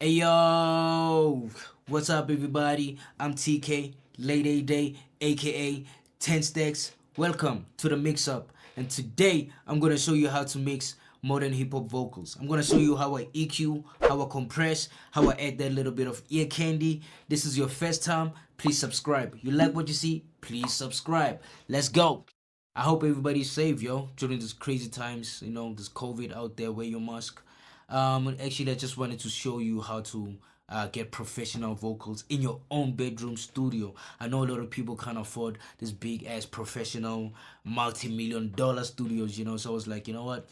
Hey yo, what's up everybody? I'm TK, Late A Day, aka 10 Stacks. Welcome to the mix up. And today I'm gonna show you how to mix modern hip hop vocals. I'm gonna show you how I EQ, how I compress, how I add that little bit of ear candy. This is your first time, please subscribe. You like what you see? Please subscribe. Let's go. I hope everybody's safe, yo, during these crazy times, this COVID out there, wear your mask. Actually, I just wanted to show you how to get professional vocals in your own bedroom studio. I know a lot of people can't afford this big ass professional multi-million-dollar studios, so I was like, you know what?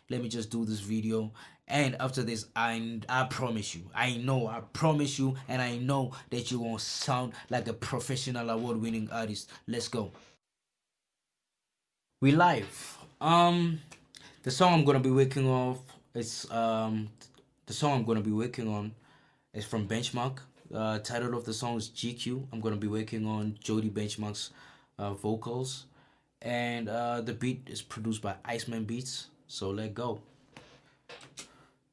Let me just do this video. And after this, I promise you, I promise you, and I know that you won't sound like a professional award-winning artist. Let's go. We live. The song I'm gonna be working off is the song I'm gonna be working on is from Benchmark. Title of the song is GQ. I'm gonna be working on Jody Benchmark's vocals, and the beat is produced by Iceman Beats. So let go.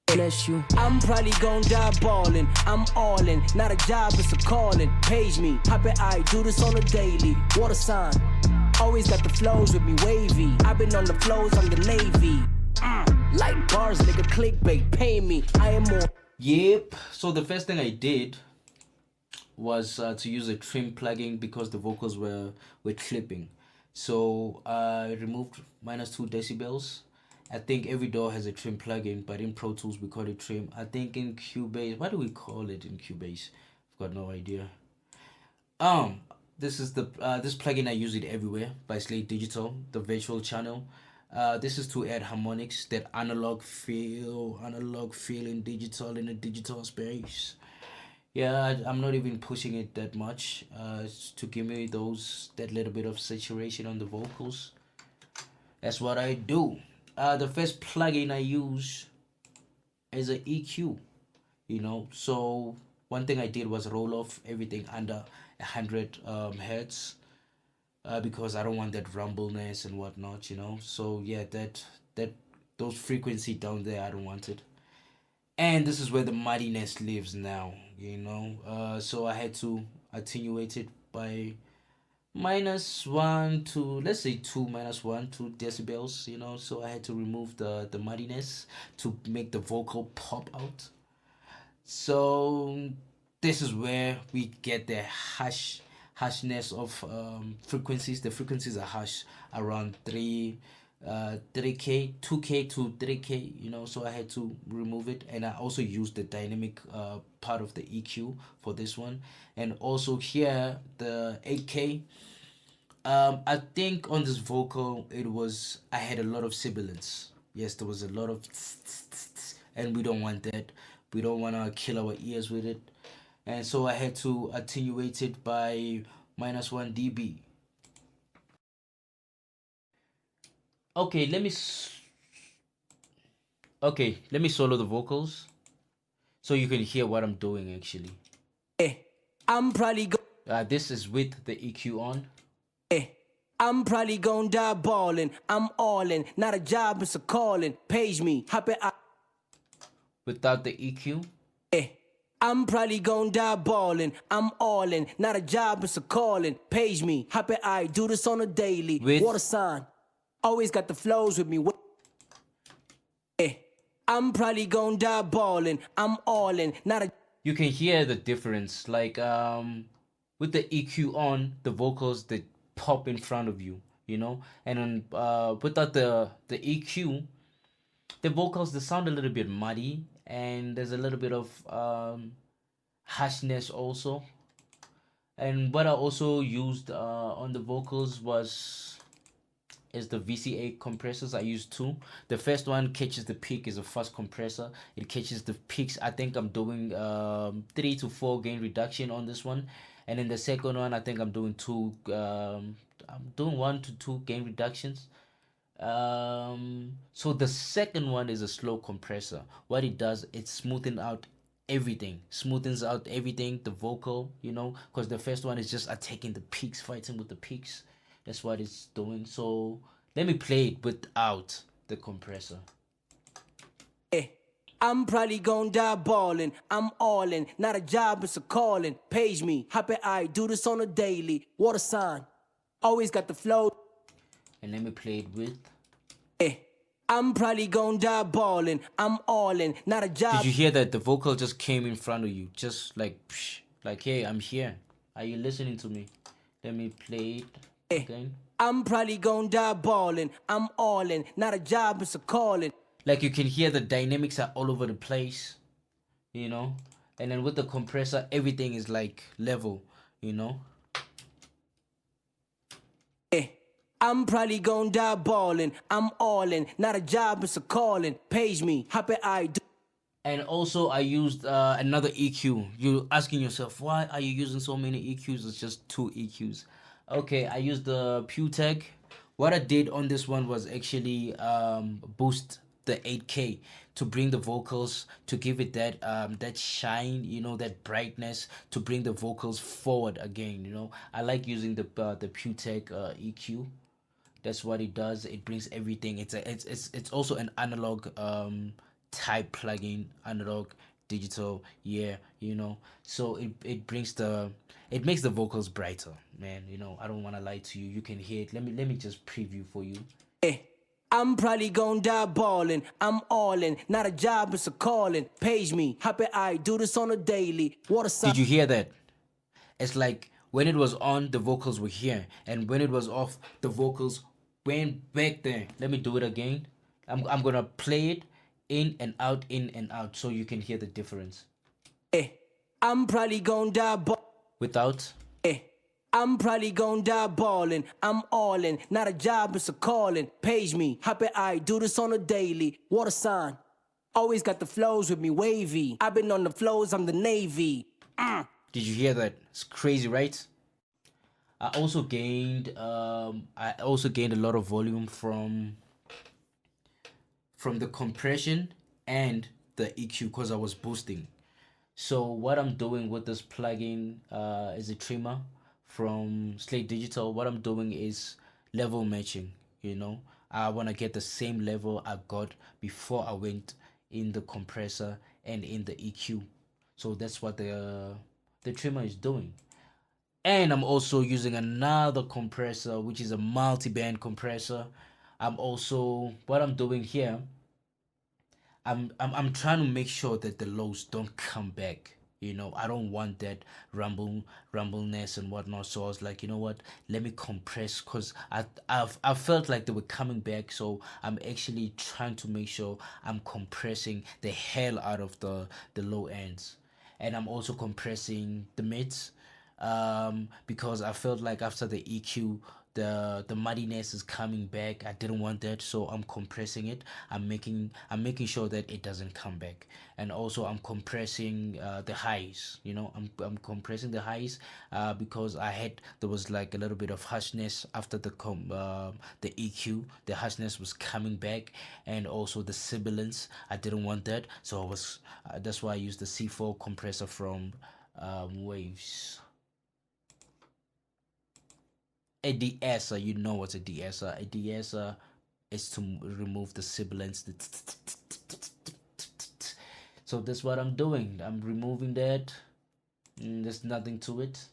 Bless you. I'm probably gon' die ballin'. I'm all in, not a job, it's a calling. Page me, happy I do this on a daily. Water sign, always got the flows with me wavy. I've been on the flows, I'm the Navy. Like bars, nigga, clickbait, pay me. I am more. Yep. So the first thing I did was to use a trim plugin because the vocals were clipping. So I removed -2 decibels. I think every DAW has a trim plugin, but in Pro Tools we call it trim. I think in Cubase, what do we call it in Cubase? I've got no idea. This is the this plugin, I use it everywhere, by Slate Digital, the virtual channel. This is to add harmonics, that analog feel in digital, in a digital space. Yeah, I'm not even pushing it that much. To give me that little bit of saturation on the vocals. That's what I do. The first plugin I use is an EQ. So one thing I did was roll off everything under 100 hertz, because I don't want that rumbleness and whatnot. So yeah, that those frequency down there, I don't want it. And this is where the muddiness lives now. So I had to attenuate it by -1 to, let's say, 2 decibels. So I had to remove the muddiness to make the vocal pop out. So this is where we get the harshness of frequencies. The frequencies are harsh, around 3k 2k to 3k. So I had to remove it, and I also used the dynamic part of the EQ for this one. And also here, the 8k. I think on this vocal, I had a lot of sibilance. Yes, there was a lot of and we don't want that. We don't want to kill our ears with it. And so I had to attenuate it by -1 dB. Okay, let me solo the vocals so you can hear what I'm doing actually. I'm probably this is with the EQ on. I'm probably gon' die ballin'. I'm all in, not a job, it's a calling. Page me, happy I. Without the EQ. I'm probably gon' die ballin'. I'm all in, not a job, it's a calling. Page me, happy I do this on a daily. Water sign, always got the flows with me. I'm probably gon' die ballin'. I'm all in, not a. You can hear the difference, like with the EQ on, the vocals that pop in front of you, and then without the EQ, the vocals, they sound a little bit muddy, and there's a little bit of harshness also. And what I also used on the vocals is the VCA compressors. I used 2. The first one catches the peak, is a fast compressor. It catches the peaks. I think I'm doing 3 to 4 gain reduction on this one. And then the second one, I think I'm doing 1 to 2 gain reductions. So the second one is a slow compressor. What it does, it smoothens out everything, the vocal, because the first one is just attacking the peaks, fighting with the peaks. That's what it's doing. So let me play it without the compressor. I'm probably gon' die ballin'. I'm all in, not a job, it's a calling. Page me, happy I do this on a daily. Water sign, always got the flow. And let me play it with. I'm probably gon' die ballin'. I'm all in, not a job. Did you hear that? The vocal just came in front of you, just like, psh, like, hey, I'm here. Are you listening to me? Let me play it again. I'm probably gon' die ballin'. I'm all in, not a job, it's a calling. Like you can hear the dynamics are all over the place, you know. And then with the compressor, everything is like level, you know. I'm probably gon' die ballin'. I'm all in, not a job, it's a calling. Page me, happy I do. And also I used another EQ. You're asking yourself, why are you using so many EQs? It's just 2 EQs. Okay, I used the Pultec. What I did on this one was actually boost the 8K to bring the vocals, to give it that that shine, you know, that brightness, to bring the vocals forward again, you know. I like using the Pultec EQ. That's what it does. It brings everything. It's also an analog type plugin, analog digital, yeah, you know. So it makes the vocals brighter, man, you know. I don't want to lie to you. You can hear it. Let me just preview for you. I'm probably gon' die ballin'. I'm all in, not a job, it's a calling. Page me, happy I do this on a daily. Water sign. Did you hear that? It's like when it was on, the vocals were here, and when it was off, the vocals went back there. Let me do it again. I'm gonna play it in and out, so you can hear the difference. I'm probably gon' die Without. I'm probably gon' die ballin'. I'm all in, not a job, it's a calling. Page me, happy I do this on a daily. Water sign, always got the flows with me wavy. I've been on the flows, I'm the Navy. Did you hear that? It's crazy, right? I also gained a lot of volume from the compression and the EQ because I was boosting. So what I'm doing with this plugin is a trimmer from Slate Digital. What I'm doing is level matching, you know. I want to get the same level I got before I went in the compressor and in the EQ. So that's what the trimmer is doing. And I'm also using another compressor, which is a multi-band compressor. What I'm doing here, I'm trying to make sure that the lows don't come back. You know, I don't want that rumbleness and whatnot. So I was like, you know what? Let me compress, because I felt like they were coming back. So I'm actually trying to make sure I'm compressing the hell out of the low ends, and I'm also compressing the mids, because I felt like after the EQ, the muddiness is coming back. I didn't want that, so I'm compressing it. I'm making sure that it doesn't come back. And also I'm compressing the highs, you know. I'm compressing the highs because there was like a little bit of harshness after the EQ. The harshness was coming back, and also the sibilance. I didn't want that, so that's why I used the C4 compressor from Waves. A de-esser, you know what's a de-esser. A de-esser is to remove the sibilance. So that's what I'm doing. I'm removing that. There's nothing to it.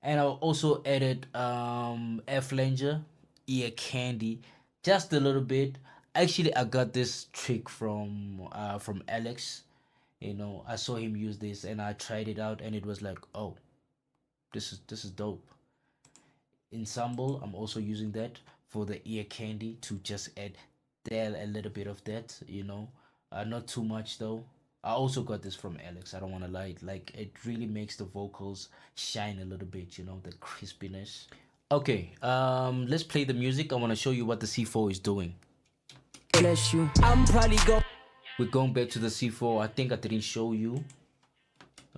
And I also added F-flanger, ear candy, just a little bit. Actually, I got this trick from Alex. You know, I saw him use this and I tried it out, and it was like, oh, this is dope. Ensemble, I'm also using that for the ear candy, to just add there a little bit of that, you know, not too much though. I also got this from Alex. I don't want to lie, like it really makes the vocals shine a little bit, you know, the crispiness. Okay, let's play the music. I want to show you what the C4 is doing. Bless you. I'm probably We're going back to the C4. I think I didn't show you.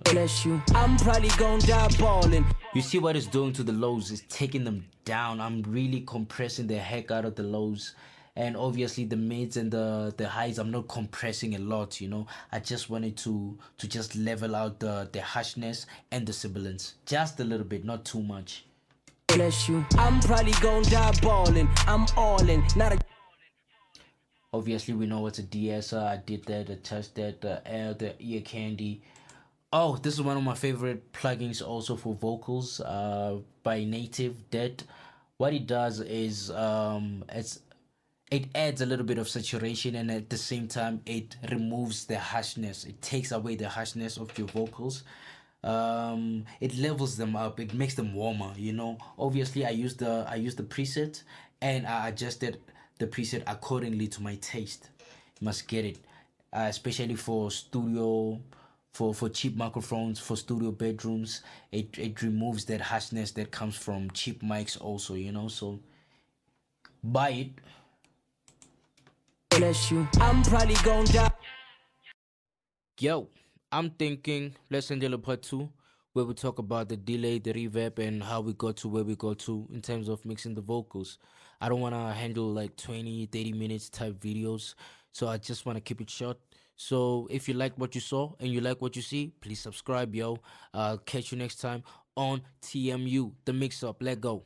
Bless you. I'm probably gon' die ballin'. You see what it's doing to the lows? It's taking them down. I'm really compressing the heck out of the lows. And obviously the mids and the highs, I'm not compressing a lot, you know. I just wanted to just level out the harshness and the sibilance. Just a little bit, not too much. Bless you. I'm probably gon' die ballin'. I'm all in, not a... Obviously, we know it's a de-esser. I did that, I tested the ear candy. Oh, this is one of my favorite plugins also for vocals by Native Dead. What it does is it adds a little bit of saturation, and at the same time it removes the harshness. It takes away the harshness of your vocals. It levels them up, it makes them warmer, you know. Obviously I used the preset, and I adjusted the preset accordingly to my taste. You must get it, especially for studio, for cheap microphones, for studio bedrooms. It removes that harshness that comes from cheap mics also, you know. So buy it. Bless you. I'm probably gon' die. Yo, I'm thinking let's handle a part two where we talk about the delay, the reverb, and how we got to where we got to in terms of mixing the vocals. I don't want to handle like 20, 30 minutes type videos, so I just want to keep it short. So if you like what you saw and you like what you see, please subscribe, yo. I'll catch you next time on TMU, the mix up. Let go.